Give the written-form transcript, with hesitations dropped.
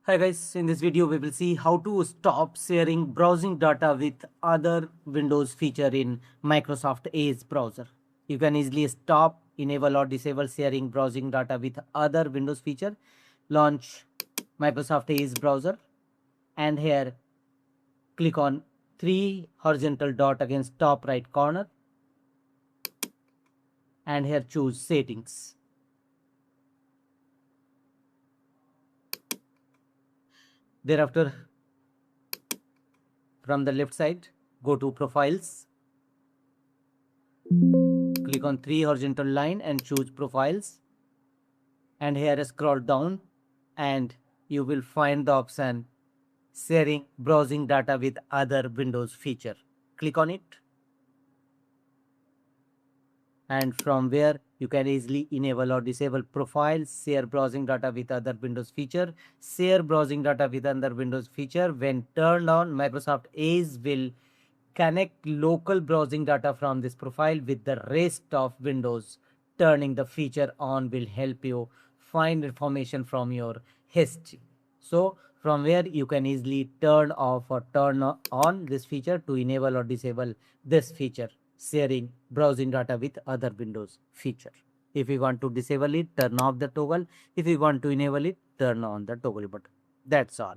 Hi guys, in this video we will see how to stop sharing browsing data with other Windows feature in Microsoft Edge browser. You can easily stop, enable or disable sharing browsing data with other Windows feature. Launch Microsoft Edge browser and here click on three horizontal dot against top right corner and here choose settings. Thereafter from the left side go to profiles, click on three horizontal line and choose profiles and here scroll down and you will find the option sharing browsing data with other Windows feature. Click on it and from where you can easily enable or disable profiles, share browsing data with other Windows feature. Share browsing data with other Windows feature when turned on, Microsoft Edge will connect local browsing data from this profile with the rest of Windows. Turning the feature on will help you find information from your history. So from where you can easily turn off or turn on this feature to enable or disable this feature, sharing browsing data with other Windows feature. If you want to disable it, turn off the toggle. If you want to enable it, turn on the toggle button. That's all.